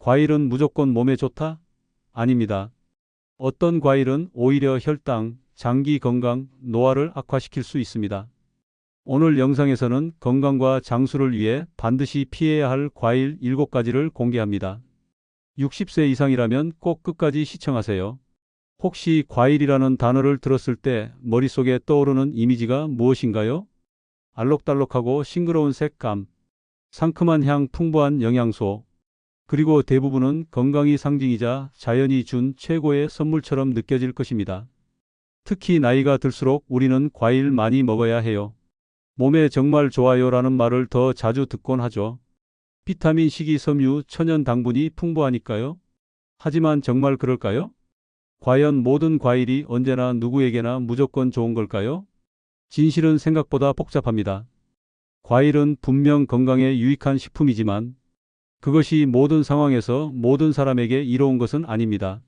과일은 무조건 몸에 좋다? 아닙니다. 어떤 과일은 오히려 혈당, 장기 건강, 노화를 악화시킬 수 있습니다. 오늘 영상에서는 건강과 장수를 위해 반드시 피해야 할 과일 7가지를 공개합니다. 60세 이상이라면 꼭 끝까지 시청하세요. 혹시 과일이라는 단어를 들었을 때 머릿속에 떠오르는 이미지가 무엇인가요? 알록달록하고 싱그러운 색감, 상큼한 향, 풍부한 영양소, 그리고 대부분은 건강이 상징이자 자연이 준 최고의 선물처럼 느껴질 것입니다. 특히 나이가 들수록 우리는 과일 많이 먹어야 해요. 몸에 정말 좋아요라는 말을 더 자주 듣곤 하죠. 비타민, 식이섬유, 천연 당분이 풍부하니까요. 하지만 정말 그럴까요? 과연 모든 과일이 언제나 누구에게나 무조건 좋은 걸까요? 진실은 생각보다 복잡합니다. 과일은 분명 건강에 유익한 식품이지만 그것이 모든 상황에서 모든 사람에게 이로운 것은 아닙니다.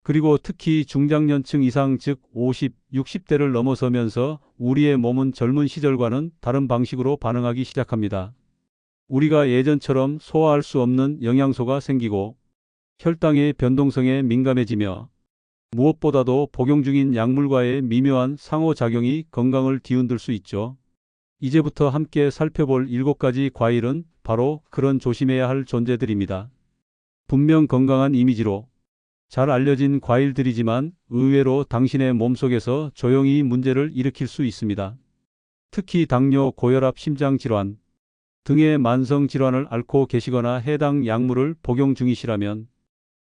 그리고 특히 중장년층 이상 즉 50, 60대를 넘어서면서 우리의 몸은 젊은 시절과는 다른 방식으로 반응하기 시작합니다. 우리가 예전처럼 소화할 수 없는 영양소가 생기고 혈당의 변동성에 민감해지며 무엇보다도 복용 중인 약물과의 미묘한 상호작용이 건강을 뒤흔들 수 있죠. 이제부터 함께 살펴볼 7가지 과일은 바로 그런 조심해야 할 존재들입니다. 분명 건강한 이미지로 잘 알려진 과일들이지만 의외로 당신의 몸속에서 조용히 문제를 일으킬 수 있습니다. 특히 당뇨, 고혈압, 심장질환 등의 만성질환을 앓고 계시거나 해당 약물을 복용 중이시라면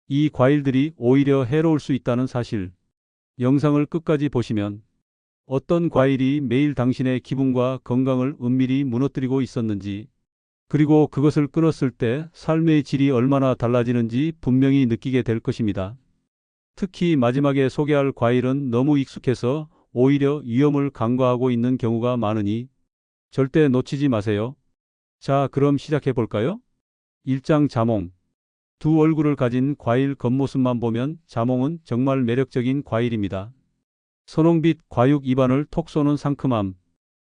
이 과일들이 오히려 해로울 수 있다는 사실. 영상을 끝까지 보시면 어떤 과일이 매일 당신의 기분과 건강을 은밀히 무너뜨리고 있었는지, 그리고 그것을 끊었을 때 삶의 질이 얼마나 달라지는지 분명히 느끼게 될 것입니다. 특히 마지막에 소개할 과일은 너무 익숙해서 오히려 위험을 간과하고 있는 경우가 많으니 절대 놓치지 마세요. 자, 그럼 시작해 볼까요? 1장 자몽. 두 얼굴을 가진 과일 겉모습만 보면 자몽은 정말 매력적인 과일입니다. 선홍빛 과육, 입안을 톡 쏘는 상큼함.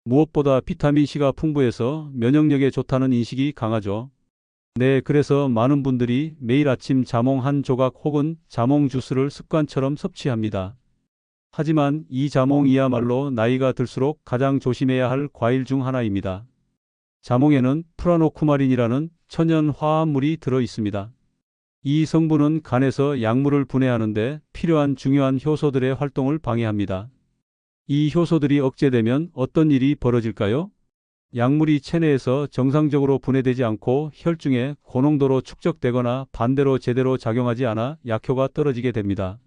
무엇보다 비타민C가 풍부해서 면역력에 좋다는 인식이 강하죠. 네, 그래서 많은 분들이 매일 아침 자몽 한 조각 혹은 자몽 주스를 습관처럼 섭취합니다. 하지만 이 자몽이야말로 나이가 들수록 가장 조심해야 할 과일 중 하나입니다. 자몽에는 프라노쿠마린이라는 천연 화합물이 들어 있습니다. 이 성분은 간에서 약물을 분해하는데 필요한 중요한 효소들의 활동을 방해합니다. 이 효소들이 억제되면 어떤 일이 벌어질까요? 약물이 체내에서 정상적으로 분해되지 않고 혈중에 고농도로 축적되거나 반대로 제대로 작용하지 않아 약효가 떨어지게 됩니다.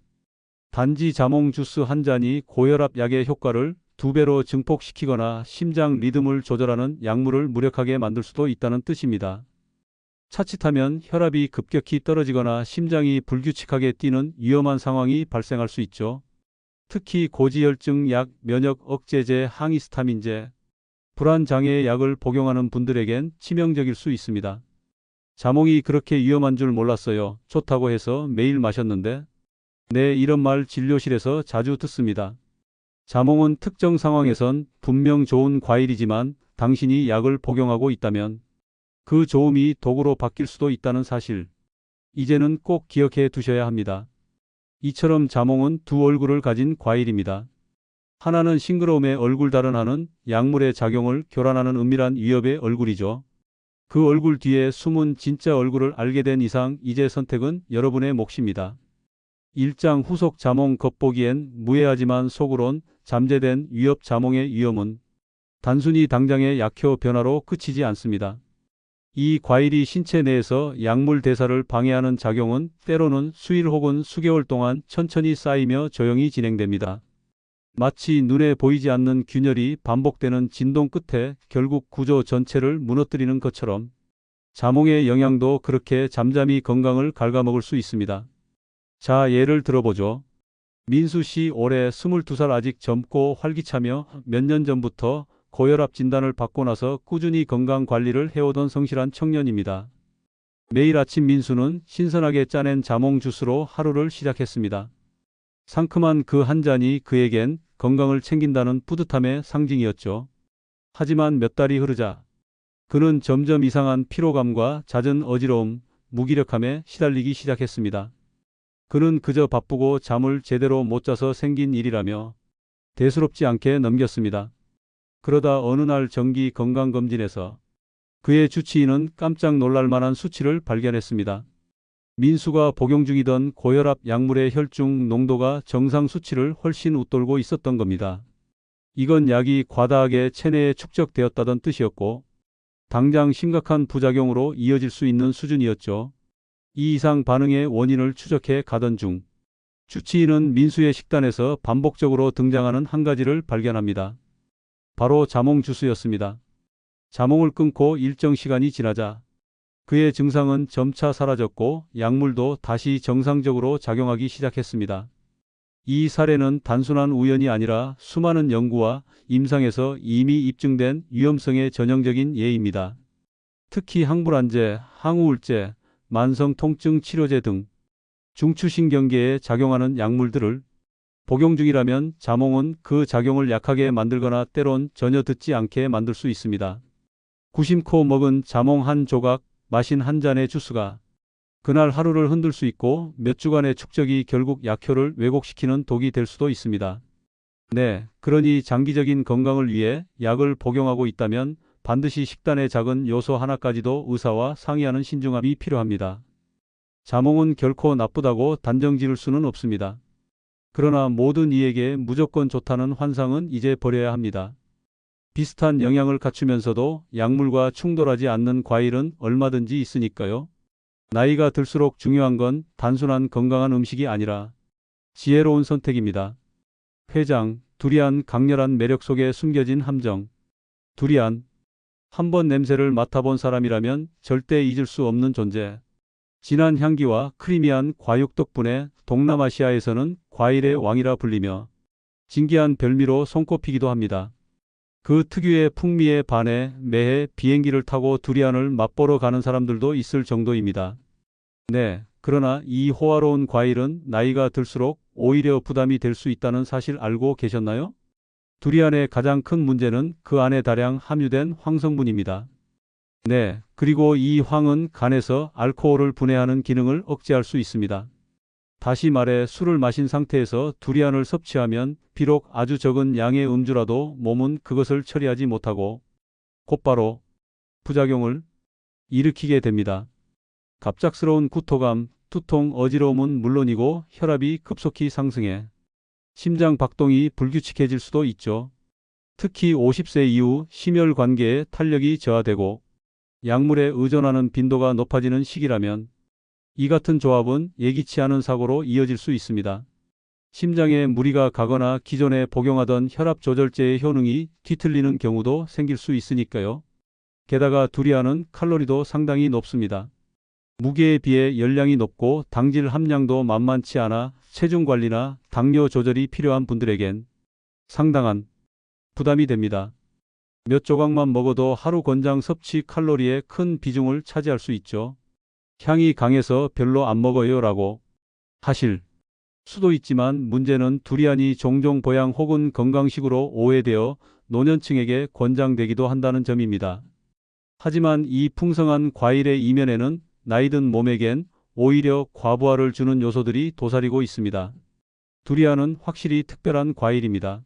단지 자몽 주스 한 잔이 고혈압 약의 효과를 2배로 증폭시키거나 심장 리듬을 조절하는 약물을 무력하게 만들 수도 있다는 뜻입니다. 자칫하면 혈압이 급격히 떨어지거나 심장이 불규칙하게 뛰는 위험한 상황이 발생할 수 있죠. 특히 고지혈증 약, 면역 억제제, 항히스타민제, 불안장애의 약을 복용하는 분들에겐 치명적일 수 있습니다. 자몽이 그렇게 위험한 줄 몰랐어요. 좋다고 해서 매일 마셨는데. 네, 이런 말 진료실에서 자주 듣습니다. 자몽은 특정 상황에선 분명 좋은 과일이지만 당신이 약을 복용하고 있다면 그 좋음이 독으로 바뀔 수도 있다는 사실. 이제는 꼭 기억해 두셔야 합니다. 이처럼 자몽은 두 얼굴을 가진 과일입니다. 하나는 싱그러움의 얼굴, 다른 하나는 약물의 작용을 교란하는 은밀한 위협의 얼굴이죠. 그 얼굴 뒤에 숨은 진짜 얼굴을 알게 된 이상 이제 선택은 여러분의 몫입니다. 1장 후속 자몽. 겉보기엔 무해하지만 속으론 잠재된 위협. 자몽의 위험은 단순히 당장의 약효 변화로 그치지 않습니다. 이 과일이 신체 내에서 약물 대사를 방해하는 작용은 때로는 수일 혹은 수개월 동안 천천히 쌓이며 조용히 진행됩니다. 마치 눈에 보이지 않는 균열이 반복되는 진동 끝에 결국 구조 전체를 무너뜨리는 것처럼 자몽의 영향도 그렇게 잠잠히 건강을 갉아먹을 수 있습니다. 자, 예를 들어보죠. 민수 씨 올해 22살, 아직 젊고 활기차며 몇 년 전부터 고혈압 진단을 받고 나서 꾸준히 건강 관리를 해오던 성실한 청년입니다. 매일 아침 민수는 신선하게 짜낸 자몽 주스로 하루를 시작했습니다. 상큼한 그 한 잔이 그에겐 건강을 챙긴다는 뿌듯함의 상징이었죠. 하지만 몇 달이 흐르자 그는 점점 이상한 피로감과 잦은 어지러움, 무기력함에 시달리기 시작했습니다. 그는 그저 바쁘고 잠을 제대로 못 자서 생긴 일이라며 대수롭지 않게 넘겼습니다. 그러다 어느 날 정기 건강검진에서 그의 주치의는 깜짝 놀랄 만한 수치를 발견했습니다. 민수가 복용 중이던 고혈압 약물의 혈중 농도가 정상 수치를 훨씬 웃돌고 있었던 겁니다. 이건 약이 과다하게 체내에 축적되었다던 뜻이었고 당장 심각한 부작용으로 이어질 수 있는 수준이었죠. 이 이상 반응의 원인을 추적해 가던 중 주치의는 민수의 식단에서 반복적으로 등장하는 한 가지를 발견합니다. 바로 자몽 주스였습니다. 자몽을 끊고 일정 시간이 지나자 그의 증상은 점차 사라졌고 약물도 다시 정상적으로 작용하기 시작했습니다. 이 사례는 단순한 우연이 아니라 수많은 연구와 임상에서 이미 입증된 위험성의 전형적인 예입니다. 특히 항불안제, 항우울제, 만성통증 치료제 등 중추신경계에 작용하는 약물들을 복용 중이라면 자몽은 그 작용을 약하게 만들거나 때론 전혀 듣지 않게 만들 수 있습니다. 구심코 먹은 자몽 한 조각, 마신 한 잔의 주스가 그날 하루를 흔들 수 있고 몇 주간의 축적이 결국 약효를 왜곡시키는 독이 될 수도 있습니다. 네, 그러니 장기적인 건강을 위해 약을 복용하고 있다면 반드시 식단의 작은 요소 하나까지도 의사와 상의하는 신중함이 필요합니다. 자몽은 결코 나쁘다고 단정 지을 수는 없습니다. 그러나 모든 이에게 무조건 좋다는 환상은 이제 버려야 합니다. 비슷한 영양을 갖추면서도 약물과 충돌하지 않는 과일은 얼마든지 있으니까요. 나이가 들수록 중요한 건 단순한 건강한 음식이 아니라 지혜로운 선택입니다. 회장, 두리안 강렬한 매력 속에 숨겨진 함정. 두리안. 한번 냄새를 맡아본 사람이라면 절대 잊을 수 없는 존재. 진한 향기와 크리미한 과육 덕분에 동남아시아에서는 과일의 왕이라 불리며 진귀한 별미로 손꼽히기도 합니다. 그 특유의 풍미에 반해 매해 비행기를 타고 두리안을 맛보러 가는 사람들도 있을 정도입니다. 네, 그러나 이 호화로운 과일은 나이가 들수록 오히려 부담이 될 수 있다는 사실 알고 계셨나요? 두리안의 가장 큰 문제는 그 안에 다량 함유된 황성분입니다. 네, 그리고 이 황은 간에서 알코올을 분해하는 기능을 억제할 수 있습니다. 다시 말해 술을 마신 상태에서 두리안을 섭취하면 비록 아주 적은 양의 음주라도 몸은 그것을 처리하지 못하고 곧바로 부작용을 일으키게 됩니다. 갑작스러운 구토감, 두통, 어지러움은 물론이고 혈압이 급속히 상승해 심장 박동이 불규칙해질 수도 있죠. 특히 50세 이후 심혈관계의 탄력이 저하되고 약물에 의존하는 빈도가 높아지는 시기라면 이 같은 조합은 예기치 않은 사고로 이어질 수 있습니다. 심장에 무리가 가거나 기존에 복용하던 혈압 조절제의 효능이 뒤틀리는 경우도 생길 수 있으니까요. 게다가 두리안은 칼로리도 상당히 높습니다. 무게에 비해 열량이 높고 당질 함량도 만만치 않아 체중 관리나 당뇨 조절이 필요한 분들에겐 상당한 부담이 됩니다. 몇 조각만 먹어도 하루 권장 섭취 칼로리의 큰 비중을 차지할 수 있죠. 향이 강해서 별로 안 먹어요 라고 하실 수도 있지만 문제는 두리안이 종종 보양 혹은 건강식으로 오해되어 노년층에게 권장되기도 한다는 점입니다. 하지만 이 풍성한 과일의 이면에는 나이든 몸에겐 오히려 과부하를 주는 요소들이 도사리고 있습니다. 두리안은 확실히 특별한 과일입니다.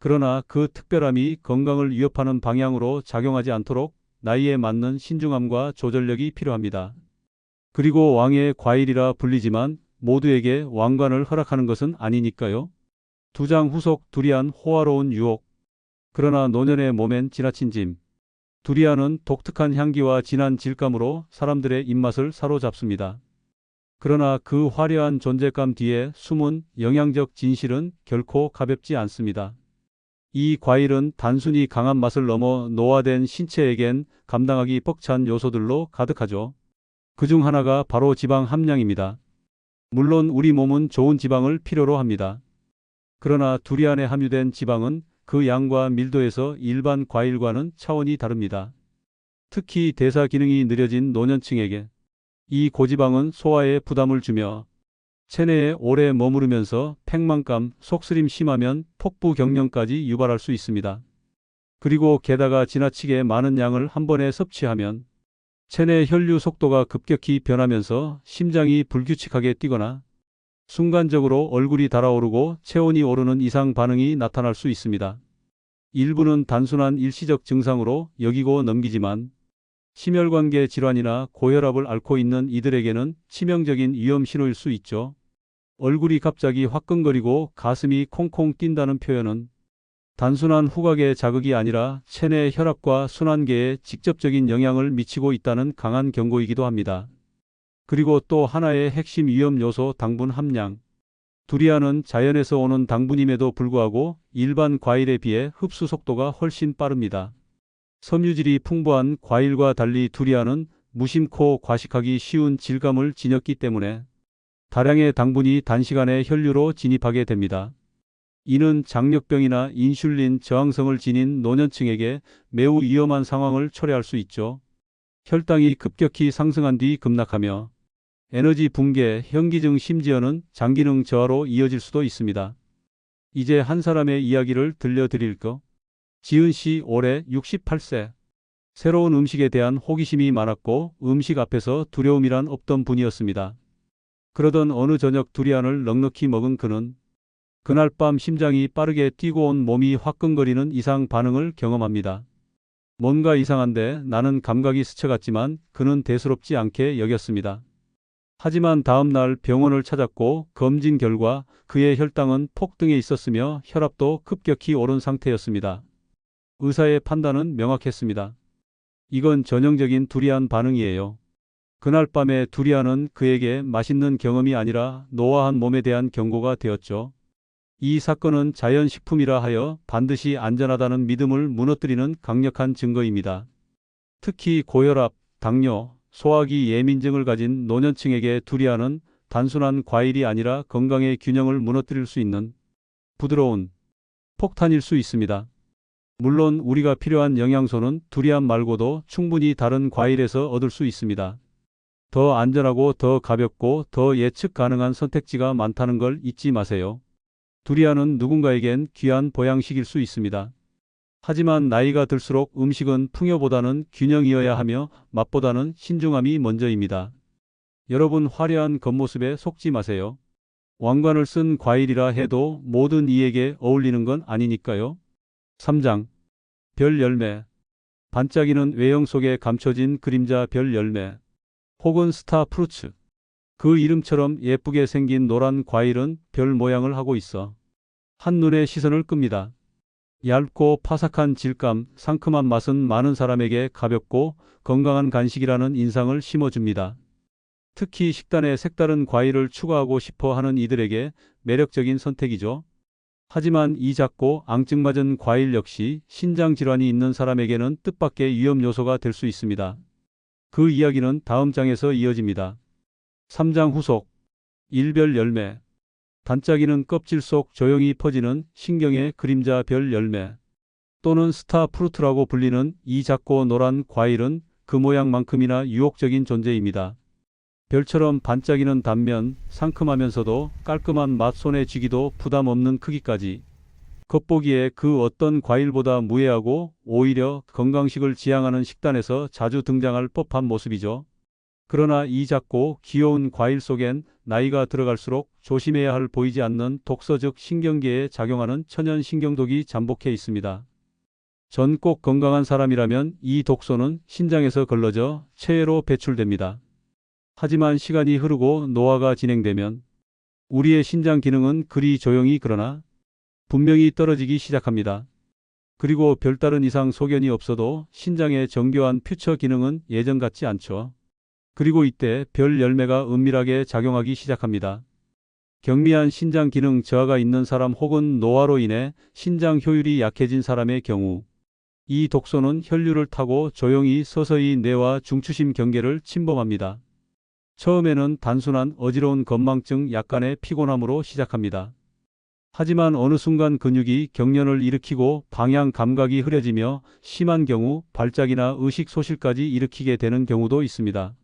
그러나 그 특별함이 건강을 위협하는 방향으로 작용하지 않도록 나이에 맞는 신중함과 조절력이 필요합니다. 그리고 왕의 과일이라 불리지만 모두에게 왕관을 허락하는 것은 아니니까요. 두 장 후속 두리안 호화로운 유혹. 그러나 노년의 몸엔 지나친 짐. 두리안은 독특한 향기와 진한 질감으로 사람들의 입맛을 사로잡습니다. 그러나 그 화려한 존재감 뒤에 숨은 영양적 진실은 결코 가볍지 않습니다. 이 과일은 단순히 강한 맛을 넘어 노화된 신체에겐 감당하기 벅찬 요소들로 가득하죠. 그중 하나가 바로 지방 함량입니다. 물론 우리 몸은 좋은 지방을 필요로 합니다. 그러나 두리안에 함유된 지방은 그 양과 밀도에서 일반 과일과는 차원이 다릅니다. 특히 대사 기능이 느려진 노년층에게 이 고지방은 소화에 부담을 주며 체내에 오래 머무르면서 팽만감, 속쓰림 심하면 폭부경련까지 유발할 수 있습니다. 그리고 게다가 지나치게 많은 양을 한 번에 섭취하면 체내 혈류 속도가 급격히 변하면서 심장이 불규칙하게 뛰거나 순간적으로 얼굴이 달아오르고 체온이 오르는 이상 반응이 나타날 수 있습니다. 일부는 단순한 일시적 증상으로 여기고 넘기지만 심혈관계 질환이나 고혈압을 앓고 있는 이들에게는 치명적인 위험 신호일 수 있죠. 얼굴이 갑자기 화끈거리고 가슴이 콩콩 뛴다는 표현은 단순한 후각의 자극이 아니라 체내 혈압과 순환계에 직접적인 영향을 미치고 있다는 강한 경고이기도 합니다. 그리고 또 하나의 핵심 위험 요소 당분 함량. 두리안은 자연에서 오는 당분임에도 불구하고 일반 과일에 비해 흡수 속도가 훨씬 빠릅니다. 섬유질이 풍부한 과일과 달리 두리안은 무심코 과식하기 쉬운 질감을 지녔기 때문에 다량의 당분이 단시간에 혈류로 진입하게 됩니다. 이는 장력병이나 인슐린 저항성을 지닌 노년층에게 매우 위험한 상황을 초래할 수 있죠. 혈당이 급격히 상승한 뒤 급락하며 에너지 붕괴, 현기증 심지어는 장기능 저하로 이어질 수도 있습니다. 이제 한 사람의 이야기를 들려드릴까? 지은 씨 올해 68세. 새로운 음식에 대한 호기심이 많았고 음식 앞에서 두려움이란 없던 분이었습니다. 그러던 어느 저녁 두리안을 넉넉히 먹은 그는 그날 밤 심장이 빠르게 뛰고 온 몸이 화끈거리는 이상 반응을 경험합니다. 뭔가 이상한데 나는 감각이 스쳐갔지만 그는 대수롭지 않게 여겼습니다. 하지만 다음 날 병원을 찾았고 검진 결과 그의 혈당은 폭등해 있었으며 혈압도 급격히 오른 상태였습니다. 의사의 판단은 명확했습니다. 이건 전형적인 두리안 반응이에요. 그날 밤에 두리안은 그에게 맛있는 경험이 아니라 노화한 몸에 대한 경고가 되었죠. 이 사건은 자연식품이라 하여 반드시 안전하다는 믿음을 무너뜨리는 강력한 증거입니다. 특히 고혈압, 당뇨, 소화기 예민증을 가진 노년층에게 두리안은 단순한 과일이 아니라 건강의 균형을 무너뜨릴 수 있는 부드러운 폭탄일 수 있습니다. 물론 우리가 필요한 영양소는 두리안 말고도 충분히 다른 과일에서 얻을 수 있습니다. 더 안전하고 더 가볍고 더 예측 가능한 선택지가 많다는 걸 잊지 마세요. 두리안은 누군가에겐 귀한 보양식일 수 있습니다. 하지만 나이가 들수록 음식은 풍요보다는 균형이어야 하며 맛보다는 신중함이 먼저입니다. 여러분 화려한 겉모습에 속지 마세요. 왕관을 쓴 과일이라 해도 모든 이에게 어울리는 건 아니니까요. 3장. 별 열매. 반짝이는 외형 속에 감춰진 그림자 별 열매. 혹은 스타 프루츠. 그 이름처럼 예쁘게 생긴 노란 과일은 별 모양을 하고 있어 한눈에 시선을 끕니다. 얇고 파삭한 질감, 상큼한 맛은 많은 사람에게 가볍고 건강한 간식이라는 인상을 심어줍니다. 특히 식단에 색다른 과일을 추가하고 싶어 하는 이들에게 매력적인 선택이죠. 하지만 이 작고 앙증맞은 과일 역시 신장 질환이 있는 사람에게는 뜻밖의 위험 요소가 될 수 있습니다. 그 이야기는 다음 장에서 이어집니다. 3장 후속. 일별 열매. 반짝이는 껍질 속 조용히 퍼지는 신경의 그림자 별 열매 또는 스타 프루트라고 불리는 이 작고 노란 과일은 그 모양만큼이나 유혹적인 존재입니다. 별처럼 반짝이는 단면, 상큼하면서도 깔끔한 맛 손에 쥐기도 부담 없는 크기까지. 겉보기에 그 어떤 과일보다 무해하고 오히려 건강식을 지향하는 식단에서 자주 등장할 법한 모습이죠. 그러나 이 작고 귀여운 과일 속엔 나이가 들어갈수록 조심해야 할 보이지 않는 독서 즉 신경계에 작용하는 천연 신경독이 잠복해 있습니다. 전 꼭 건강한 사람이라면 이 독소는 신장에서 걸러져 체외로 배출됩니다. 하지만 시간이 흐르고 노화가 진행되면 우리의 신장 기능은 그리 조용히 그러나 분명히 떨어지기 시작합니다. 그리고 별다른 이상 소견이 없어도 신장의 정교한 퓨처 기능은 예전 같지 않죠. 그리고 이때 별 열매가 은밀하게 작용하기 시작합니다. 경미한 신장 기능 저하가 있는 사람 혹은 노화로 인해 신장 효율이 약해진 사람의 경우 이 독소는 혈류를 타고 조용히 서서히 뇌와 중추심 경계를 침범합니다. 처음에는 단순한 어지러운 건망증 약간의 피곤함으로 시작합니다. 하지만 어느 순간 근육이 경련을 일으키고 방향 감각이 흐려지며 심한 경우 발작이나 의식 소실까지 일으키게 되는 경우도 있습니다.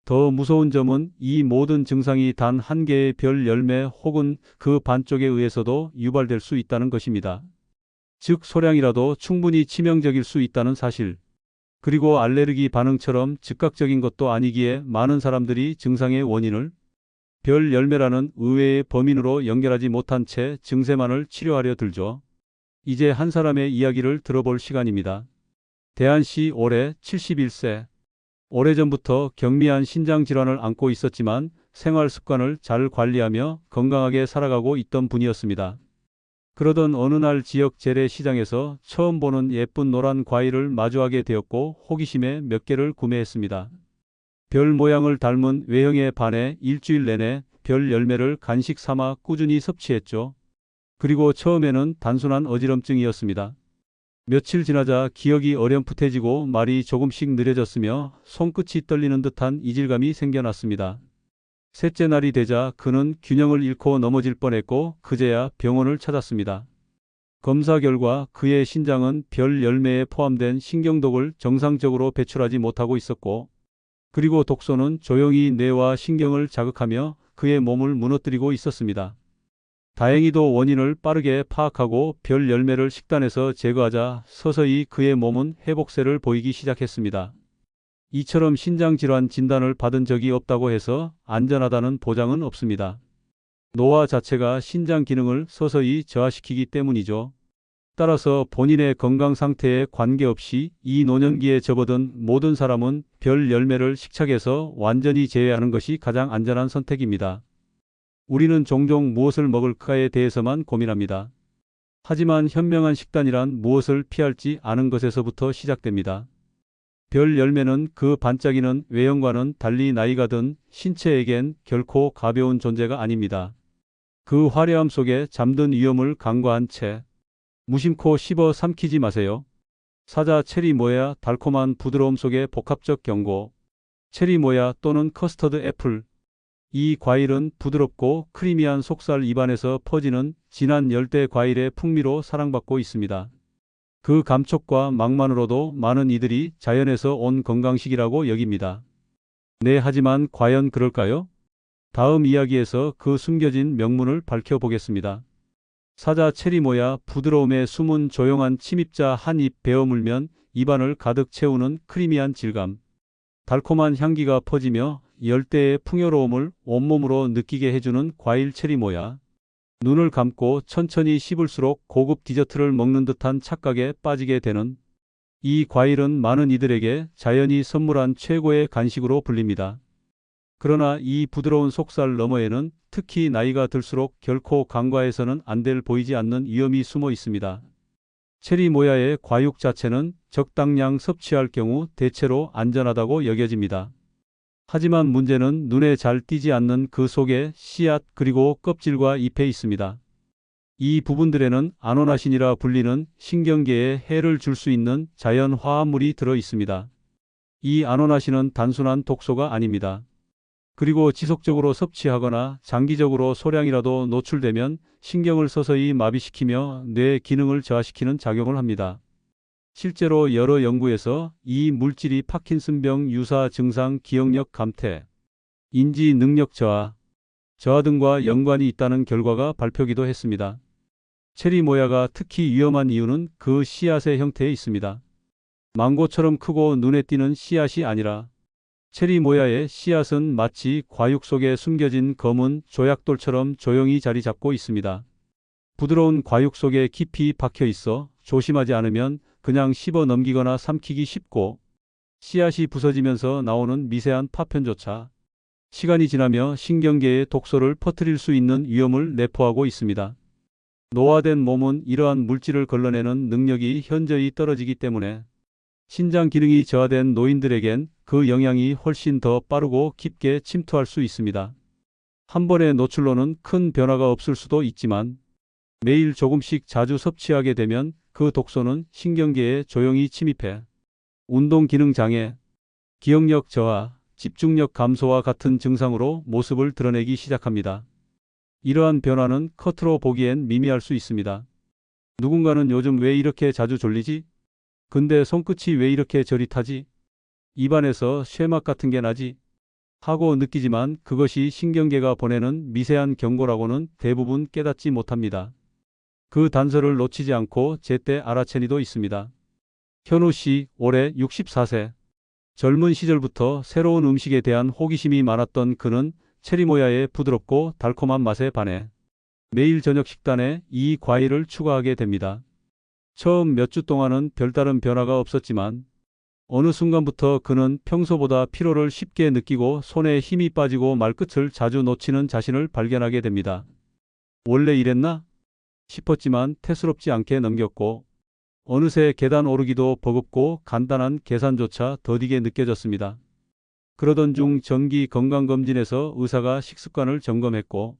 더 무서운 점은 이 모든 증상이 단 한 개의 별 열매 혹은 그 반쪽에 의해서도 유발될 수 있다는 것입니다. 즉 소량이라도 충분히 치명적일 수 있다는 사실. 그리고 알레르기 반응처럼 즉각적인 것도 아니기에 많은 사람들이 증상의 원인을 별 열매라는 의외의 범인으로 연결하지 못한 채 증세만을 치료하려 들죠. 이제 한 사람의 이야기를 들어볼 시간입니다. 대한 씨 올해 71세. 오래전부터 경미한 신장 질환을 앓고 있었지만 생활 습관을 잘 관리하며 건강하게 살아가고 있던 분이었습니다. 그러던 어느 날 지역 재래시장에서 처음 보는 예쁜 노란 과일을 마주하게 되었고 호기심에 몇 개를 구매했습니다. 별 모양을 닮은 외형에 반해 일주일 내내 별 열매를 간식 삼아 꾸준히 섭취했죠. 그리고 처음에는 단순한 어지럼증이었습니다. 며칠 지나자 기억이 어렴풋해지고 말이 조금씩 느려졌으며 손끝이 떨리는 듯한 이질감이 생겨났습니다. 셋째 날이 되자 그는 균형을 잃고 넘어질 뻔했고 그제야 병원을 찾았습니다. 검사 결과 그의 신장은 별 열매에 포함된 신경독을 정상적으로 배출하지 못하고 있었고, 그리고 독소는 조용히 뇌와 신경을 자극하며 그의 몸을 무너뜨리고 있었습니다. 다행히도 원인을 빠르게 파악하고 별 열매를 식단에서 제거하자 서서히 그의 몸은 회복세를 보이기 시작했습니다. 이처럼 신장질환 진단을 받은 적이 없다고 해서 안전하다는 보장은 없습니다. 노화 자체가 신장 기능을 서서히 저하시키기 때문이죠. 따라서 본인의 건강 상태에 관계없이 이 노년기에 접어든 모든 사람은 별 열매를 식착에서 완전히 제외하는 것이 가장 안전한 선택입니다. 우리는 종종 무엇을 먹을까에 대해서만 고민합니다. 하지만 현명한 식단이란 무엇을 피할지 아는 것에서부터 시작됩니다. 별 열매는 그 반짝이는 외형과는 달리 나이가 든 신체에겐 결코 가벼운 존재가 아닙니다. 그 화려함 속에 잠든 위험을 간과한 채 무심코 씹어 삼키지 마세요. 사자 체리 모야 달콤한 부드러움 속에 복합적 경고. 체리 모야 또는 커스터드 애플. 이 과일은 부드럽고 크리미한 속살 입안에서 퍼지는 진한 열대 과일의 풍미로 사랑받고 있습니다. 그 감촉과 맛만으로도 많은 이들이 자연에서 온 건강식이라고 여깁니다. 네, 하지만 과연 그럴까요? 다음 이야기에서 그 숨겨진 명문을 밝혀보겠습니다. 사자 체리 모야 부드러움에 숨은 조용한 침입자 한 입 베어 물면 입안을 가득 채우는 크리미한 질감. 달콤한 향기가 퍼지며 열대의 풍요로움을 온몸으로 느끼게 해주는 과일 체리 모야. 눈을 감고 천천히 씹을수록 고급 디저트를 먹는 듯한 착각에 빠지게 되는 이 과일은 많은 이들에게 자연이 선물한 최고의 간식으로 불립니다. 그러나 이 부드러운 속살 너머에는 특히 나이가 들수록 결코 간과해서는 안 될 보이지 않는 위험이 숨어 있습니다. 체리 모야의 과육 자체는 적당량 섭취할 경우 대체로 안전하다고 여겨집니다. 하지만 문제는 눈에 잘 띄지 않는 그 속에 씨앗 그리고 껍질과 잎에 있습니다. 이 부분들에는 아노나신이라 불리는 신경계에 해를 줄 수 있는 자연 화합물이 들어 있습니다. 이 아노나신은 단순한 독소가 아닙니다. 그리고 지속적으로 섭취하거나 장기적으로 소량이라도 노출되면 신경을 서서히 마비시키며 뇌 기능을 저하시키는 작용을 합니다. 실제로 여러 연구에서 이 물질이 파킨슨병 유사 증상, 기억력 감퇴, 인지 능력 저하 등과 연관이 있다는 결과가 발표기도 했습니다. 체리 모야가 특히 위험한 이유는 그 씨앗의 형태에 있습니다. 망고처럼 크고 눈에 띄는 씨앗이 아니라 체리 모야의 씨앗은 마치 과육 속에 숨겨진 검은 조약돌처럼 조용히 자리 잡고 있습니다. 부드러운 과육 속에 깊이 박혀 있어 조심하지 않으면 그냥 씹어 넘기거나 삼키기 쉽고, 씨앗이 부서지면서 나오는 미세한 파편조차 시간이 지나며 신경계에 독소를 퍼뜨릴 수 있는 위험을 내포하고 있습니다. 노화된 몸은 이러한 물질을 걸러내는 능력이 현저히 떨어지기 때문에 신장 기능이 저하된 노인들에겐 그 영향이 훨씬 더 빠르고 깊게 침투할 수 있습니다. 한 번의 노출로는 큰 변화가 없을 수도 있지만 매일 조금씩 자주 섭취하게 되면 그 독소는 신경계에 조용히 침입해 운동 기능 장애, 기억력 저하, 집중력 감소와 같은 증상으로 모습을 드러내기 시작합니다. 이러한 변화는 겉으로 보기엔 미미할 수 있습니다. 누군가는 요즘 왜 이렇게 자주 졸리지? 근데 손끝이 왜 이렇게 저릿하지? 입안에서 쇠맛 같은 게 나지? 하고 느끼지만 그것이 신경계가 보내는 미세한 경고라고는 대부분 깨닫지 못합니다. 그 단서를 놓치지 않고 제때 알아채니도 있습니다. 현우 씨, 올해 64세. 젊은 시절부터 새로운 음식에 대한 호기심이 많았던 그는 체리모야의 부드럽고 달콤한 맛에 반해 매일 저녁 식단에 이 과일을 추가하게 됩니다. 처음 몇 주 동안은 별다른 변화가 없었지만 어느 순간부터 그는 평소보다 피로를 쉽게 느끼고 손에 힘이 빠지고 말끝을 자주 놓치는 자신을 발견하게 됩니다. 원래 이랬나 싶었지만 태스럽지 않게 넘겼고 어느새 계단 오르기도 버겁고 간단한 계산조차 더디게 느껴졌습니다. 그러던 중 정기 건강검진에서 의사가 식습관을 점검했고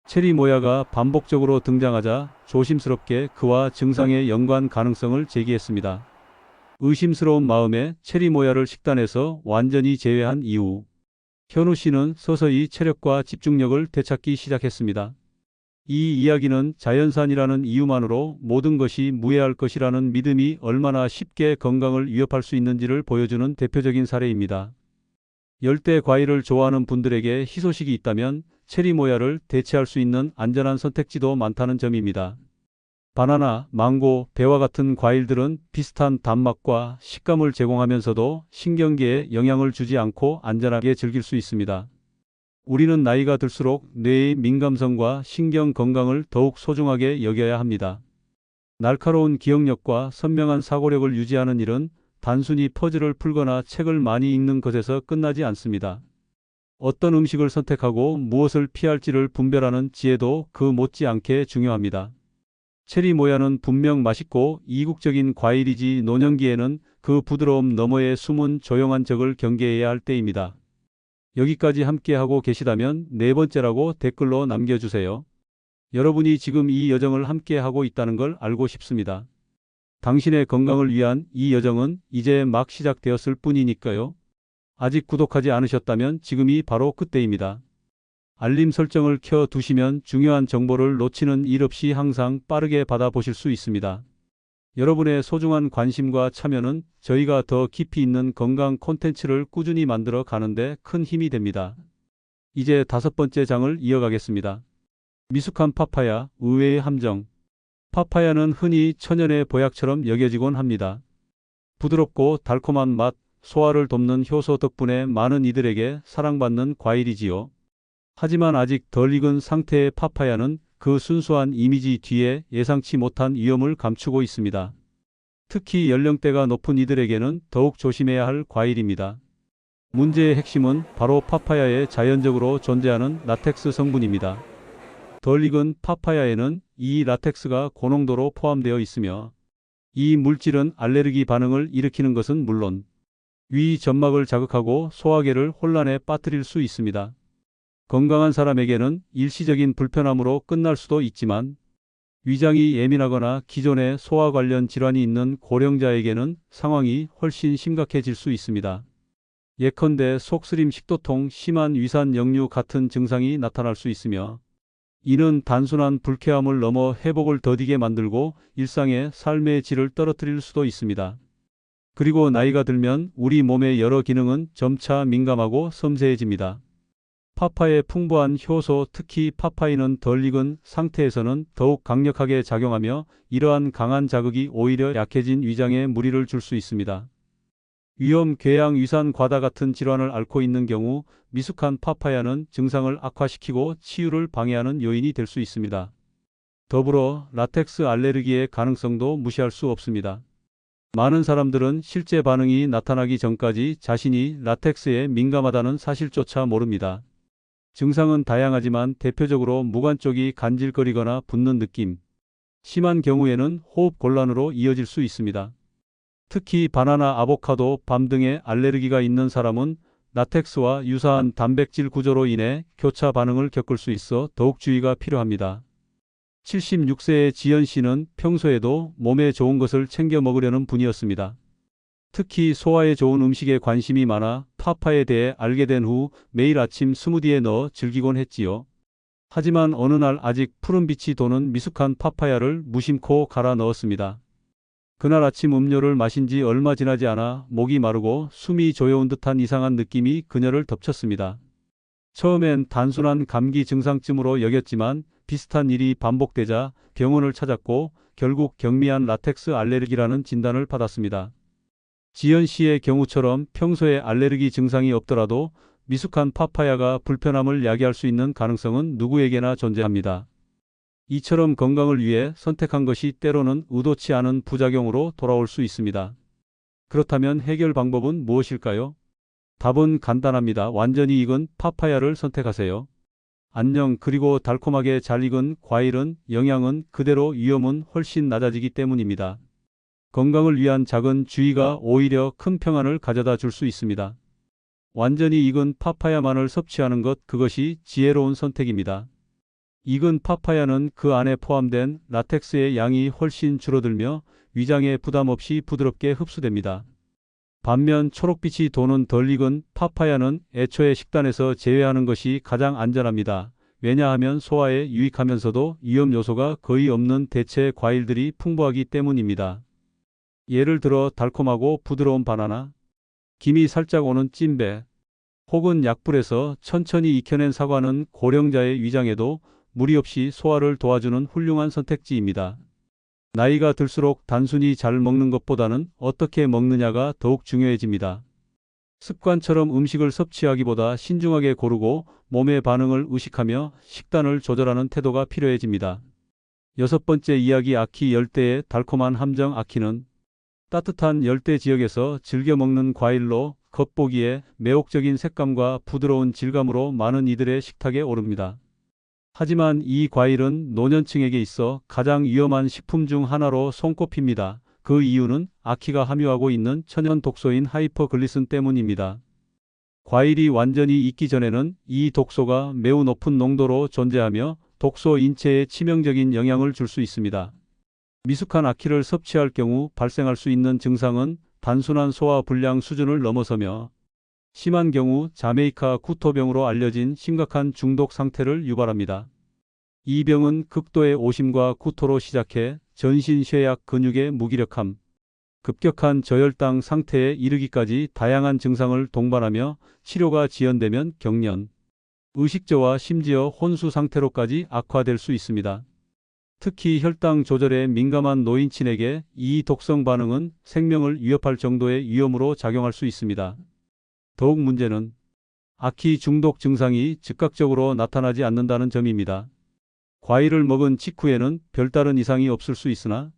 체리 모야가 반복적으로 등장하자 조심스럽게 그와 증상의 연관 가능성을 제기했습니다. 의심스러운 마음에 체리 모야를 식단에서 완전히 제외한 이후 현우 씨는 서서히 체력과 집중력을 되찾기 시작했습니다. 이 이야기는 자연산이라는 이유만으로 모든 것이 무해할 것이라는 믿음이 얼마나 쉽게 건강을 위협할 수 있는지를 보여주는 대표적인 사례입니다. 열대 과일을 좋아하는 분들에게 희소식이 있다면 체리 모야를 대체할 수 있는 안전한 선택지도 많다는 점입니다. 바나나, 망고, 배와 같은 과일들은 비슷한 단맛과 식감을 제공하면서도 신경계에 영향을 주지 않고 안전하게 즐길 수 있습니다. 우리는 나이가 들수록 뇌의 민감성과 신경 건강을 더욱 소중하게 여겨야 합니다. 날카로운 기억력과 선명한 사고력을 유지하는 일은 단순히 퍼즐을 풀거나 책을 많이 읽는 것에서 끝나지 않습니다. 어떤 음식을 선택하고 무엇을 피할지를 분별하는 지혜도 그 못지않게 중요합니다. 체리 모야는 분명 맛있고 이국적인 과일이지 노년기에는 그 부드러움 너머의 숨은 조용한 적을 경계해야 할 때입니다. 여기까지 함께하고 계시다면 네 번째라고 댓글로 남겨주세요. 여러분이 지금 이 여정을 함께하고 있다는 걸 알고 싶습니다. 당신의 건강을 위한 이 여정은 이제 막 시작되었을 뿐이니까요. 아직 구독하지 않으셨다면 지금이 바로 그때입니다. 알림 설정을 켜 두시면 중요한 정보를 놓치는 일 없이 항상 빠르게 받아보실 수 있습니다. 여러분의 소중한 관심과 참여는 저희가 더 깊이 있는 건강 콘텐츠를 꾸준히 만들어 가는데 큰 힘이 됩니다. 이제 5번째 장을 이어가겠습니다. 미숙한 파파야, 의외의 함정. 파파야는 흔히 천연의 보약처럼 여겨지곤 합니다. 부드럽고 달콤한 맛, 소화를 돕는 효소 덕분에 많은 이들에게 사랑받는 과일이지요. 하지만 아직 덜 익은 상태의 파파야는 그 순수한 이미지 뒤에 예상치 못한 위험을 감추고 있습니다. 특히 연령대가 높은 이들에게는 더욱 조심해야 할 과일입니다. 문제의 핵심은 바로 파파야에 자연적으로 존재하는 라텍스 성분입니다. 덜 익은 파파야에는 이 라텍스가 고농도로 포함되어 있으며 이 물질은 알레르기 반응을 일으키는 것은 물론 위 점막을 자극하고 소화계를 혼란에 빠뜨릴 수 있습니다. 건강한 사람에게는 일시적인 불편함으로 끝날 수도 있지만 위장이 예민하거나 기존에 소화 관련 질환이 있는 고령자에게는 상황이 훨씬 심각해질 수 있습니다. 예컨대 속쓰림, 식도통, 심한 위산 역류 같은 증상이 나타날 수 있으며 이는 단순한 불쾌함을 넘어 회복을 더디게 만들고 일상의 삶의 질을 떨어뜨릴 수도 있습니다. 그리고 나이가 들면 우리 몸의 여러 기능은 점차 민감하고 섬세해집니다. 파파의 풍부한 효소, 특히 파파인은 덜 익은 상태에서는 더욱 강력하게 작용하며 이러한 강한 자극이 오히려 약해진 위장에 무리를 줄 수 있습니다. 위염, 궤양, 위산 과다 같은 질환을 앓고 있는 경우 미숙한 파파야는 증상을 악화시키고 치유를 방해하는 요인이 될 수 있습니다. 더불어 라텍스 알레르기의 가능성도 무시할 수 없습니다. 많은 사람들은 실제 반응이 나타나기 전까지 자신이 라텍스에 민감하다는 사실조차 모릅니다. 증상은 다양하지만 대표적으로 무관 쪽이 간질거리거나 붓는 느낌, 심한 경우에는 호흡 곤란으로 이어질 수 있습니다. 특히 바나나, 아보카도, 밤 등의 알레르기가 있는 사람은 라텍스와 유사한 단백질 구조로 인해 교차 반응을 겪을 수 있어 더욱 주의가 필요합니다. 76세의 지연 씨는 평소에도 몸에 좋은 것을 챙겨 먹으려는 분이었습니다. 특히 소화에 좋은 음식에 관심이 많아 파파에 대해 알게 된 후 매일 아침 스무디에 넣어 즐기곤 했지요. 하지만 어느 날 아직 푸른빛이 도는 미숙한 파파야를 무심코 갈아 넣었습니다. 그날 아침 음료를 마신 지 얼마 지나지 않아 목이 마르고 숨이 조여온 듯한 이상한 느낌이 그녀를 덮쳤습니다. 처음엔 단순한 감기 증상쯤으로 여겼지만 비슷한 일이 반복되자 병원을 찾았고 결국 경미한 라텍스 알레르기라는 진단을 받았습니다. 지연 씨의 경우처럼 평소에 알레르기 증상이 없더라도 미숙한 파파야가 불편함을 야기할 수 있는 가능성은 누구에게나 존재합니다. 이처럼 건강을 위해 선택한 것이 때로는 의도치 않은 부작용으로 돌아올 수 있습니다. 그렇다면 해결 방법은 무엇일까요? 답은 간단합니다. 완전히 익은 파파야를 선택하세요. 안녕. 그리고 달콤하게 잘 익은 과일은 영양은 그대로 위험은 훨씬 낮아지기 때문입니다. 건강을 위한 작은 주의가 오히려 큰 평안을 가져다 줄 수 있습니다. 완전히 익은 파파야만을 섭취하는 것, 그것이 지혜로운 선택입니다. 익은 파파야는 그 안에 포함된 라텍스의 양이 훨씬 줄어들며 위장에 부담 없이 부드럽게 흡수됩니다. 반면 초록빛이 도는 덜 익은 파파야는 애초에 식단에서 제외하는 것이 가장 안전합니다. 왜냐하면 소화에 유익하면서도 위험 요소가 거의 없는 대체 과일들이 풍부하기 때문입니다. 예를 들어 달콤하고 부드러운 바나나, 김이 살짝 오는 찐배, 혹은 약불에서 천천히 익혀낸 사과는 고령자의 위장에도 무리 없이 소화를 도와주는 훌륭한 선택지입니다. 나이가 들수록 단순히 잘 먹는 것보다는 어떻게 먹느냐가 더욱 중요해집니다. 습관처럼 음식을 섭취하기보다 신중하게 고르고 몸의 반응을 의식하며 식단을 조절하는 태도가 필요해집니다. 여섯 번째 이야기, 아키 열대의 달콤한 함정. 아키는 따뜻한 열대 지역에서 즐겨 먹는 과일로 겉보기에 매혹적인 색감과 부드러운 질감으로 많은 이들의 식탁에 오릅니다. 하지만 이 과일은 노년층에게 있어 가장 위험한 식품 중 하나로 손꼽힙니다. 그 이유는 아키가 함유하고 있는 천연 독소인 하이퍼글리슨 때문입니다. 과일이 완전히 익기 전에는 이 독소가 매우 높은 농도로 존재하며 독소 인체에 치명적인 영향을 줄 수 있습니다. 미숙한 아키를 섭취할 경우 발생할 수 있는 증상은 단순한 소화 불량 수준을 넘어서며 심한 경우 자메이카 구토병으로 알려진 심각한 중독 상태를 유발합니다. 이 병은 극도의 오심과 구토로 시작해 전신 쇠약, 근육의 무기력함, 급격한 저혈당 상태에 이르기까지 다양한 증상을 동반하며 치료가 지연되면 경련, 의식저하, 심지어 혼수 상태로까지 악화될 수 있습니다. 특히 혈당 조절에 민감한 노인층에게 이 독성 반응은 생명을 위협할 정도의 위험으로 작용할 수 있습니다. 더욱 문제는 아키 중독 증상이 즉각적으로 나타나지 않는다는 점입니다. 과일을 먹은 직후에는 별다른 이상이 없을 수 있으나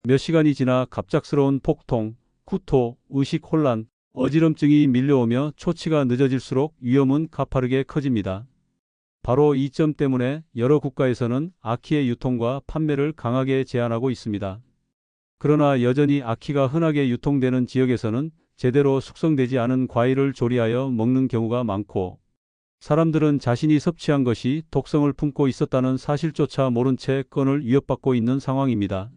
몇 시간이 지나 갑작스러운 폭통, 구토, 의식 혼란, 어지럼증이 밀려오며 초치가 늦어질수록 위험은 가파르게 커집니다. 바로 이 점 때문에 여러 국가에서는 아키의 유통과 판매를 강하게 제한하고 있습니다. 그러나 여전히 아키가 흔하게 유통되는 지역에서는 제대로 숙성되지 않은 과일을 조리하여 먹는 경우가 많고, 사람들은 자신이 섭취한 것이 독성을 품고 있었다는 사실조차 모른 채 건을 위협받고 있는 상황입니다.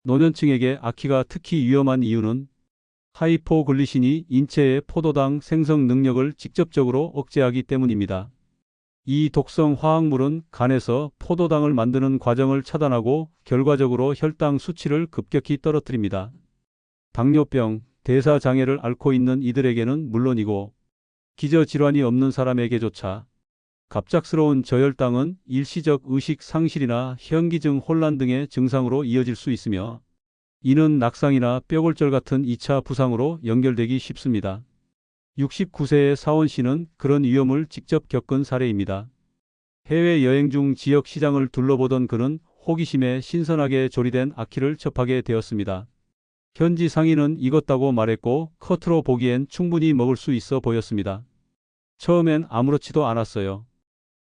노년층에게 아키가 특히 위험한 이유는 하이포글리신이 인체의 포도당 생성 능력을 직접적으로 억제하기 때문입니다. 이 독성 화학물은 간에서 포도당을 만드는 과정을 차단하고 결과적으로 혈당 수치를 급격히 떨어뜨립니다. 당뇨병, 대사장애를 앓고 있는 이들에게는 물론이고 기저질환이 없는 사람에게조차 갑작스러운 저혈당은 일시적 의식 상실이나 현기증 혼란 등의 증상으로 이어질 수 있으며, 이는 낙상이나 뼈골절 같은 2차 부상으로 연결되기 쉽습니다. 69세의 사원 씨는 그런 위험을 직접 겪은 사례입니다. 해외여행 중 지역 시장을 둘러보던 그는 호기심에 신선하게 조리된 아키를 접하게 되었습니다. 현지 상인은 익었다고 말했고 겉으로 보기엔 충분히 먹을 수 있어 보였습니다. 처음엔 아무렇지도 않았어요.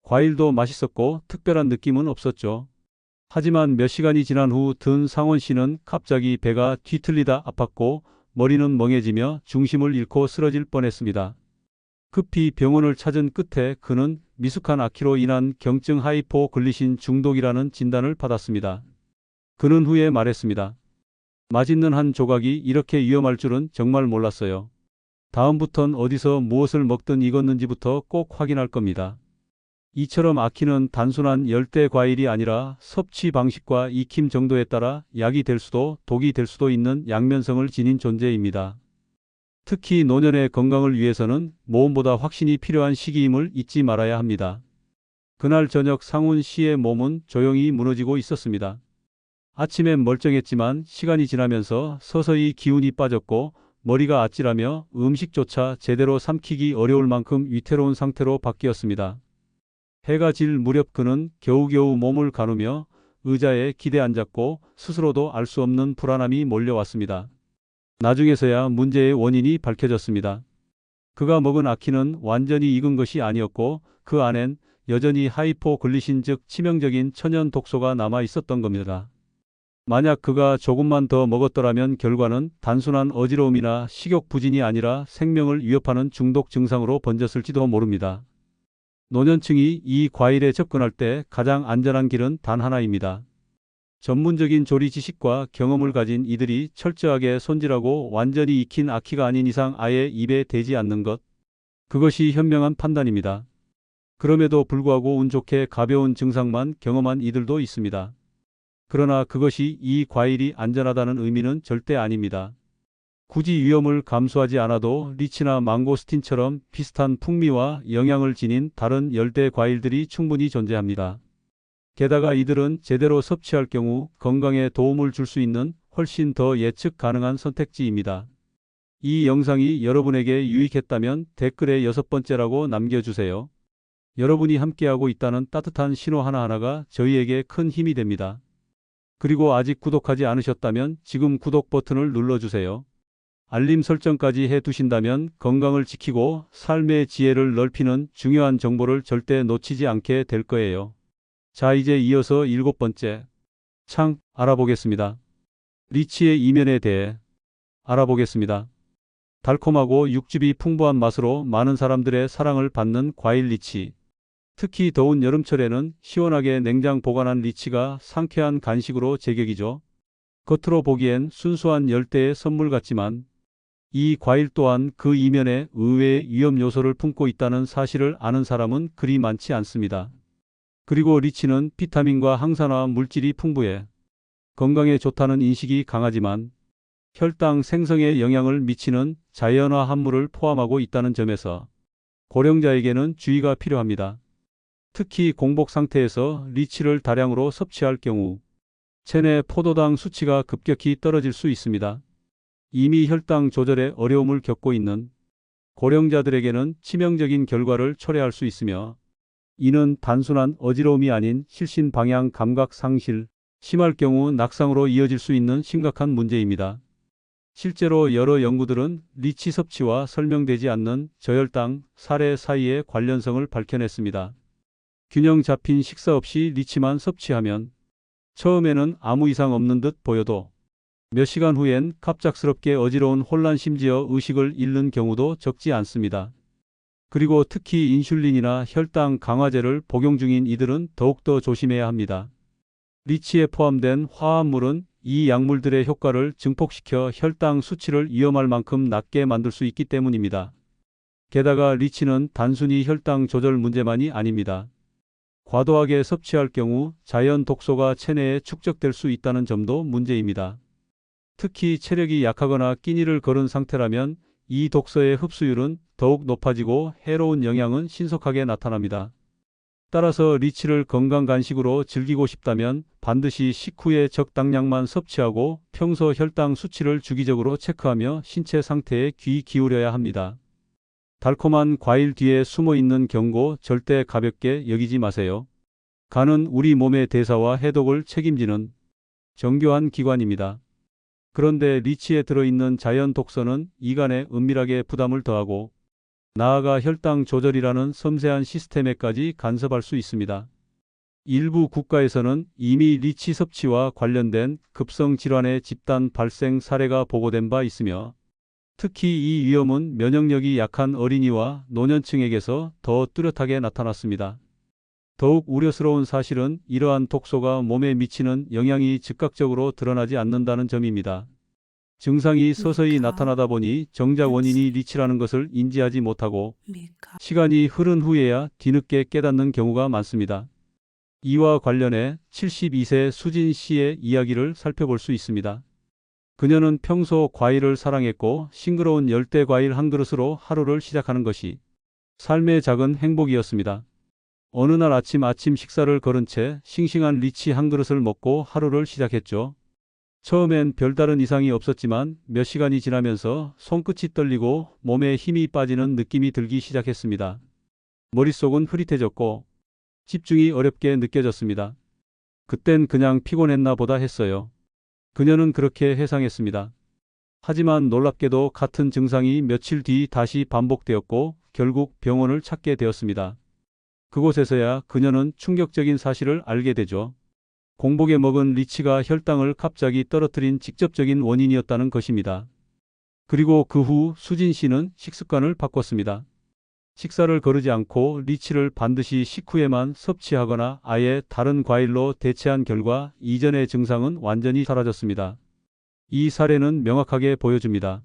과일도 맛있었고 특별한 느낌은 없었죠. 하지만 몇 시간이 지난 후 든 상원 씨는 갑자기 배가 뒤틀리다 아팠고 머리는 멍해지며 중심을 잃고 쓰러질 뻔했습니다. 급히 병원을 찾은 끝에 그는 미숙한 아키로 인한 경증 하이포글리신 중독이라는 진단을 받았습니다. 그는 후에 말했습니다. 맛있는 한 조각이 이렇게 위험할 줄은 정말 몰랐어요. 다음부턴 어디서 무엇을 먹든 익었는지부터 꼭 확인할 겁니다. 이처럼 아키는 단순한 열대 과일이 아니라 섭취 방식과 익힘 정도에 따라 약이 될 수도 독이 될 수도 있는 양면성을 지닌 존재입니다. 특히 노년의 건강을 위해서는 모험보다 확신이 필요한 시기임을 잊지 말아야 합니다. 그날 저녁 상훈 씨의 몸은 조용히 무너지고 있었습니다. 아침엔 멀쩡했지만 시간이 지나면서 서서히 기운이 빠졌고 머리가 아찔하며 음식조차 제대로 삼키기 어려울 만큼 위태로운 상태로 바뀌었습니다. 해가 질 무렵 그는 겨우겨우 몸을 가누며 의자에 기대 앉았고 스스로도 알 수 없는 불안함이 몰려왔습니다. 나중에서야 문제의 원인이 밝혀졌습니다. 그가 먹은 아키는 완전히 익은 것이 아니었고 그 안엔 여전히 하이포글리신 즉 치명적인 천연 독소가 남아 있었던 겁니다. 만약 그가 조금만 더 먹었더라면 결과는 단순한 어지러움이나 식욕 부진이 아니라 생명을 위협하는 중독 증상으로 번졌을지도 모릅니다. 노년층이 이 과일에 접근할 때 가장 안전한 길은 단 하나입니다. 전문적인 조리 지식과 경험을 가진 이들이 철저하게 손질하고 완전히 익힌 아키가 아닌 이상 아예 입에 대지 않는 것. 그것이 현명한 판단입니다. 그럼에도 불구하고 운 좋게 가벼운 증상만 경험한 이들도 있습니다. 그러나 그것이 이 과일이 안전하다는 의미는 절대 아닙니다. 굳이 위험을 감수하지 않아도 리치나 망고스틴처럼 비슷한 풍미와 영양을 지닌 다른 열대 과일들이 충분히 존재합니다. 게다가 이들은 제대로 섭취할 경우 건강에 도움을 줄 수 있는 훨씬 더 예측 가능한 선택지입니다. 이 영상이 여러분에게 유익했다면 댓글에 6번째라고 남겨주세요. 여러분이 함께하고 있다는 따뜻한 신호 하나하나가 저희에게 큰 힘이 됩니다. 그리고 아직 구독하지 않으셨다면 지금 구독 버튼을 눌러주세요. 알림 설정까지 해두신다면 건강을 지키고 삶의 지혜를 넓히는 중요한 정보를 절대 놓치지 않게 될 거예요. 자, 이제 이어서 7번째 창 알아보겠습니다. 리치의 이면에 대해 알아보겠습니다. 달콤하고 육즙이 풍부한 맛으로 많은 사람들의 사랑을 받는 과일 리치. 특히 더운 여름철에는 시원하게 냉장 보관한 리치가 상쾌한 간식으로 제격이죠. 겉으로 보기엔 순수한 열대의 선물 같지만 이 과일 또한 그 이면에 의외의 위험 요소를 품고 있다는 사실을 아는 사람은 그리 많지 않습니다. 그리고 리치는 비타민과 항산화 물질이 풍부해 건강에 좋다는 인식이 강하지만 혈당 생성에 영향을 미치는 자연화 합물을 포함하고 있다는 점에서 고령자에게는 주의가 필요합니다. 특히 공복 상태에서 리치를 다량으로 섭취할 경우 체내 포도당 수치가 급격히 떨어질 수 있습니다. 이미 혈당 조절에 어려움을 겪고 있는 고령자들에게는 치명적인 결과를 초래할 수 있으며 이는 단순한 어지러움이 아닌 실신 방향 감각 상실, 심할 경우 낙상으로 이어질 수 있는 심각한 문제입니다. 실제로 여러 연구들은 리치 섭취와 설명되지 않는 저혈당 사례 사이의 관련성을 밝혀냈습니다. 균형 잡힌 식사 없이 리치만 섭취하면 처음에는 아무 이상 없는 듯 보여도 몇 시간 후엔 갑작스럽게 어지러운 혼란 심지어 의식을 잃는 경우도 적지 않습니다. 그리고 특히 인슐린이나 혈당 강화제를 복용 중인 이들은 더욱더 조심해야 합니다. 리치에 포함된 화합물은 이 약물들의 효과를 증폭시켜 혈당 수치를 위험할 만큼 낮게 만들 수 있기 때문입니다. 게다가 리치는 단순히 혈당 조절 문제만이 아닙니다. 과도하게 섭취할 경우 자연 독소가 체내에 축적될 수 있다는 점도 문제입니다. 특히 체력이 약하거나 끼니를 거른 상태라면 이 독소의 흡수율은 더욱 높아지고 해로운 영향은 신속하게 나타납니다. 따라서 리치를 건강 간식으로 즐기고 싶다면 반드시 식후에 적당량만 섭취하고 평소 혈당 수치를 주기적으로 체크하며 신체 상태에 귀 기울여야 합니다. 달콤한 과일 뒤에 숨어 있는 경고 절대 가볍게 여기지 마세요. 간은 우리 몸의 대사와 해독을 책임지는 정교한 기관입니다. 그런데 리치에 들어있는 자연 독소는 이간에 은밀하게 부담을 더하고 나아가 혈당 조절이라는 섬세한 시스템에까지 간섭할 수 있습니다. 일부 국가에서는 이미 리치 섭취와 관련된 급성 질환의 집단 발생 사례가 보고된 바 있으며 특히 이 위험은 면역력이 약한 어린이와 노년층에게서 더 뚜렷하게 나타났습니다. 더욱 우려스러운 사실은 이러한 독소가 몸에 미치는 영향이 즉각적으로 드러나지 않는다는 점입니다. 증상이 서서히 나타나다 보니 정작 원인이 리치라는 것을 인지하지 못하고 시간이 흐른 후에야 뒤늦게 깨닫는 경우가 많습니다. 이와 관련해 72세 수진 씨의 이야기를 살펴볼 수 있습니다. 그녀는 평소 과일을 사랑했고 싱그러운 열대 과일 한 그릇으로 하루를 시작하는 것이 삶의 작은 행복이었습니다. 어느 날 아침 식사를 거른 채 싱싱한 리치 한 그릇을 먹고 하루를 시작했죠. 처음엔 별다른 이상이 없었지만 몇 시간이 지나면서 손끝이 떨리고 몸에 힘이 빠지는 느낌이 들기 시작했습니다. 머릿속은 흐릿해졌고 집중이 어렵게 느껴졌습니다. 그땐 그냥 피곤했나 보다 했어요. 그녀는 그렇게 회상했습니다. 하지만 놀랍게도 같은 증상이 며칠 뒤 다시 반복되었고 결국 병원을 찾게 되었습니다. 그곳에서야 그녀는 충격적인 사실을 알게 되죠. 공복에 먹은 리치가 혈당을 갑자기 떨어뜨린 직접적인 원인이었다는 것입니다. 그리고 그 후 수진 씨는 식습관을 바꿨습니다. 식사를 거르지 않고 리치를 반드시 식후에만 섭취하거나 아예 다른 과일로 대체한 결과 이전의 증상은 완전히 사라졌습니다. 이 사례는 명확하게 보여줍니다.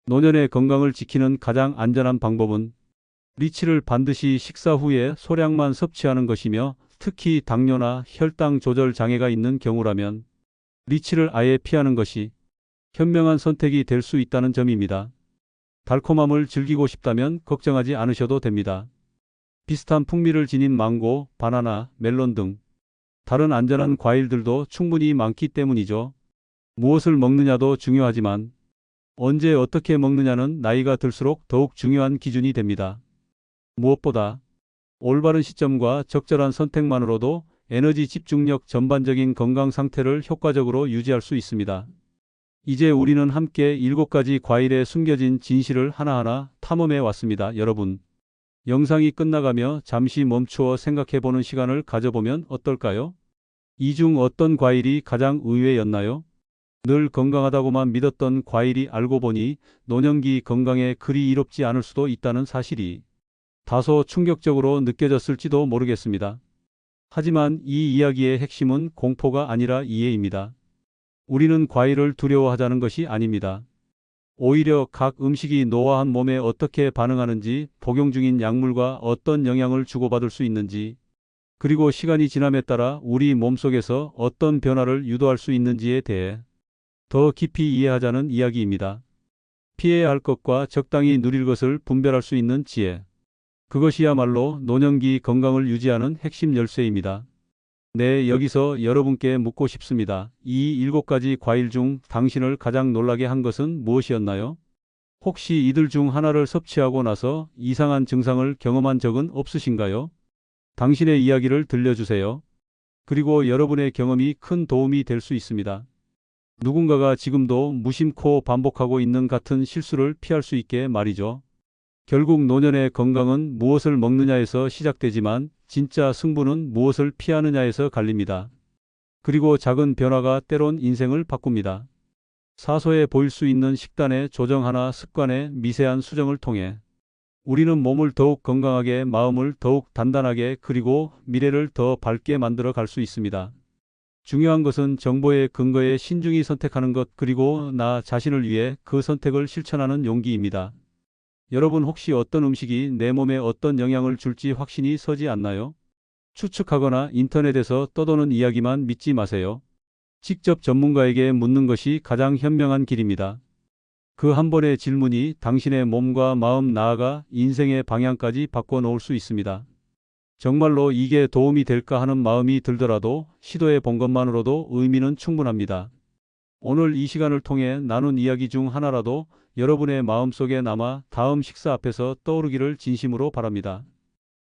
노년의 건강을 지키는 가장 안전한 방법은 리치를 반드시 식사 후에 소량만 섭취하는 것이며 특히 당뇨나 혈당 조절 장애가 있는 경우라면 리치를 아예 피하는 것이 현명한 선택이 될 수 있다는 점입니다. 달콤함을 즐기고 싶다면 걱정하지 않으셔도 됩니다. 비슷한 풍미를 지닌 망고, 바나나, 멜론 등 다른 안전한 과일들도 충분히 많기 때문이죠. 무엇을 먹느냐도 중요하지만 언제 어떻게 먹느냐는 나이가 들수록 더욱 중요한 기준이 됩니다. 무엇보다 올바른 시점과 적절한 선택만으로도 에너지 집중력 전반적인 건강 상태를 효과적으로 유지할 수 있습니다. 이제 우리는 함께 7가지 과일에 숨겨진 진실을 하나하나 탐험해 왔습니다. 여러분, 영상이 끝나가며 잠시 멈추어 생각해보는 시간을 가져보면 어떨까요? 이 중 어떤 과일이 가장 의외였나요? 늘 건강하다고만 믿었던 과일이 알고 보니 노년기 건강에 그리 이롭지 않을 수도 있다는 사실이 다소 충격적으로 느껴졌을지도 모르겠습니다. 하지만 이 이야기의 핵심은 공포가 아니라 이해입니다. 우리는 과일을 두려워하자는 것이 아닙니다. 오히려 각 음식이 노화한 몸에 어떻게 반응하는지, 복용 중인 약물과 어떤 영향을 주고받을 수 있는지, 그리고 시간이 지남에 따라 우리 몸속에서 어떤 변화를 유도할 수 있는지에 대해 더 깊이 이해하자는 이야기입니다. 피해야 할 것과 적당히 누릴 것을 분별할 수 있는 지혜. 그것이야말로 노년기 건강을 유지하는 핵심 열쇠입니다. 네, 여기서 여러분께 묻고 싶습니다. 이 7가지 과일 중 당신을 가장 놀라게 한 것은 무엇이었나요? 혹시 이들 중 하나를 섭취하고 나서 이상한 증상을 경험한 적은 없으신가요? 당신의 이야기를 들려주세요. 그리고 여러분의 경험이 큰 도움이 될 수 있습니다. 누군가가 지금도 무심코 반복하고 있는 같은 실수를 피할 수 있게 말이죠. 결국 노년의 건강은 무엇을 먹느냐에서 시작되지만 진짜 승부는 무엇을 피하느냐에서 갈립니다. 그리고 작은 변화가 때론 인생을 바꿉니다. 사소해 보일 수 있는 식단의 조정 하나, 습관의 미세한 수정을 통해 우리는 몸을 더욱 건강하게, 마음을 더욱 단단하게, 그리고 미래를 더 밝게 만들어 갈 수 있습니다. 중요한 것은 정보의 근거에 신중히 선택하는 것, 그리고 나 자신을 위해 그 선택을 실천하는 용기입니다. 여러분, 혹시 어떤 음식이 내 몸에 어떤 영향을 줄지 확신이 서지 않나요? 추측하거나 인터넷에서 떠도는 이야기만 믿지 마세요. 직접 전문가에게 묻는 것이 가장 현명한 길입니다. 그 한 번의 질문이 당신의 몸과 마음, 나아가 인생의 방향까지 바꿔놓을 수 있습니다. 정말로 이게 도움이 될까 하는 마음이 들더라도 시도해 본 것만으로도 의미는 충분합니다. 오늘 이 시간을 통해 나눈 이야기 중 하나라도 여러분의 마음속에 남아 다음 식사 앞에서 떠오르기를 진심으로 바랍니다.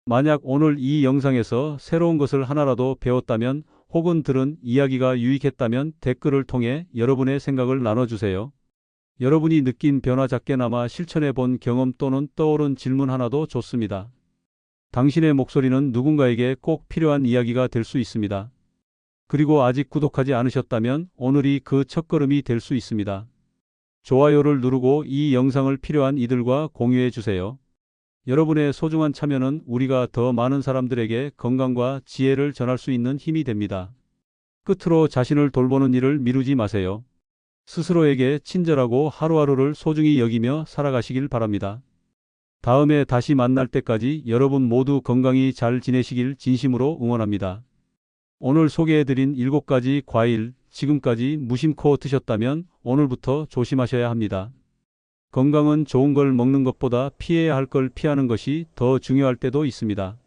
만약 오늘 이 영상에서 새로운 것을 하나라도 배웠다면, 혹은 들은 이야기가 유익했다면 댓글을 통해 여러분의 생각을 나눠주세요. 여러분이 느낀 변화, 작게나마 실천해 본 경험 또는 떠오른 질문 하나도 좋습니다. 당신의 목소리는 누군가에게 꼭 필요한 이야기가 될 수 있습니다. 그리고 아직 구독하지 않으셨다면 오늘이 그 첫걸음이 될 수 있습니다. 좋아요를 누르고 이 영상을 필요한 이들과 공유해 주세요. 여러분의 소중한 참여는 우리가 더 많은 사람들에게 건강과 지혜를 전할 수 있는 힘이 됩니다. 끝으로 자신을 돌보는 일을 미루지 마세요. 스스로에게 친절하고 하루하루를 소중히 여기며 살아가시길 바랍니다. 다음에 다시 만날 때까지 여러분 모두 건강히 잘 지내시길 진심으로 응원합니다. 오늘 소개해드린 7가지 과일, 지금까지 무심코 드셨다면 오늘부터 조심하셔야 합니다. 건강은 좋은 걸 먹는 것보다 피해야 할 걸 피하는 것이 더 중요할 때도 있습니다.